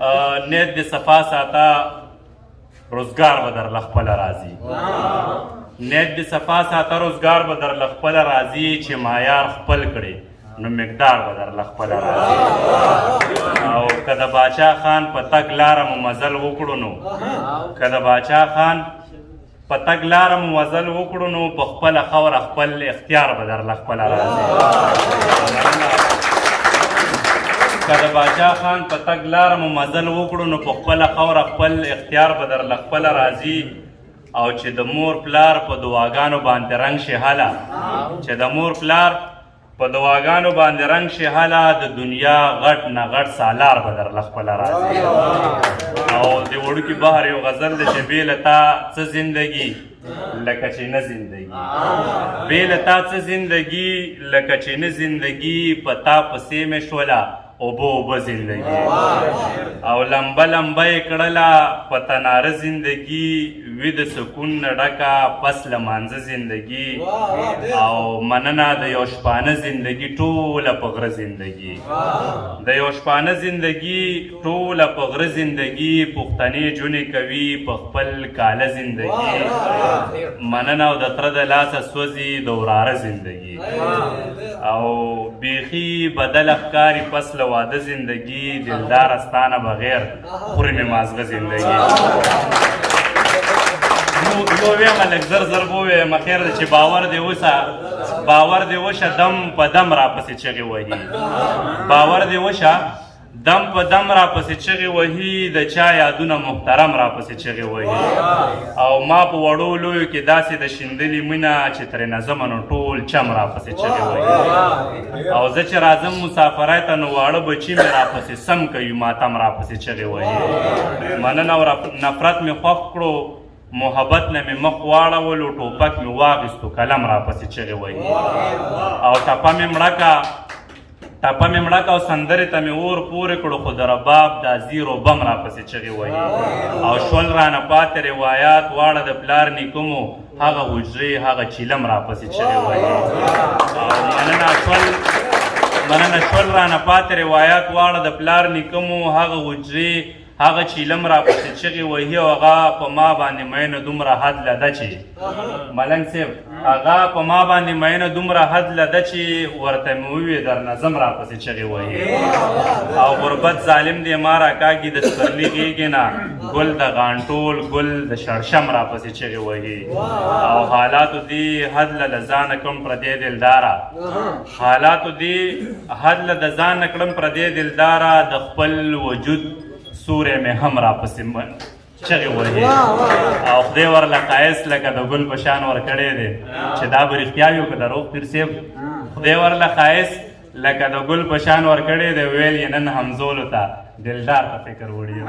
نیت دې صفا ساته روزګار به درله خپله راځي نیت دې صفا ساته روزګار به درله خپله راځي چې معیار خپل کړې نو مقدار به درله خپله راځي او که د باچا خان په تګ لاره مو مزل وکړو نو که د باچا خان په تګ لاره مو مزل وکړو نو په خپله خوره خپل اختیار به درله خپله راځي که د باچا خان په تګ لاره مو مزل وکړو نو په خپله خوره خپل اختیار به درله خپله راځي او چې د مور پلار په دعاګانو باندې رنګ شي هله چې د مور پلار په دعاګانو باندې رنګ شي هله د دنیا غټ نه غټ سالار به درله خپله راځي او د وړوکي بهر یو غزل دی چې بې له تا څه زندګي لکه چې نه زندګي بې له تا څه زندګي لکه چې نه زندګي په تا پسې مې شوله اوبه اوبه زندگی او لمبه لمبه یې کړله په تناره زندگی وي د سکون نه ډکه پس له مانځه زندگی او مننه د یو شپانه زندگی ټوله په غره زندگی د یو شپانه زندگی ټوله په غره زندگی پښتنې جونې کوي په خپل کاله زندگی مننه او د تره د لاسه سوځي د وراره زندگی او بیخي بدل ښکاري پس له واده زندگی دلدار استانه بغیر خوري مې مازغه زندگی یو ویمه لږ زر زر به وویم خیر دی چې باور دې وشه دم په دم راپسې چغې وهي باور دې وشه دم په دم راپسې چغې وهي د چا یادونه محترم راپسې چغې وهي او ما په وړو لویو کې داسې د شیندلې مینه چې ترې نظمه نو ټول چم راپسې چغې وهي او زه چې راځم مسافرۍ ته نو واړه بچي مې راپسې سم کوي ماتم راپسې چغې وهي مننه او نفرت مې خوښ کړو محبت نه مې مخ واړولو ټوپک مې واخیستو قلم راپسې چغې وهي او ټپه مې مړکه او سندرې ته مې اور پورې کړو خو د رباب دا زیرو بم راپسې چغې وهي او شول رانه پاتې روایات واړه د پلار نیکمو هغه حجرې هغه چیلم راپسې چغې وهي او مننه شول رانه پاتې روایات واړه د پلار نیکمو هغه حجرې هغه چیلم راپسې چغې وهي او هغه په ما باندې مینه دومره حد لده چې ملنګ صاحب هغه په ما باندې مینه دومره حد لده چې ورته مې وویې در نظم راپسې چغې وهي او غربت ظالم دی ما راکاږي د سپرلي غېږې نه ګل د غانټول ګل د شړشم راپسې چغې وهي او حالاتو دې حد له ځانه کړم پردې دلداره حالاتو دې حد له د ځانه کړم پردې دلداره د خپل وجود سورې مې هم راپسې چغې وهي او خدای ورله ښایست لکه د ګل په شان ورکړی دی چې دا به رښتیا وي او که دروغ پیر صاحب خدای ورله ښایست لکه د ګل په شان ورکړی دی ویل یې نن همزولو ته دلدار ته فکر وړي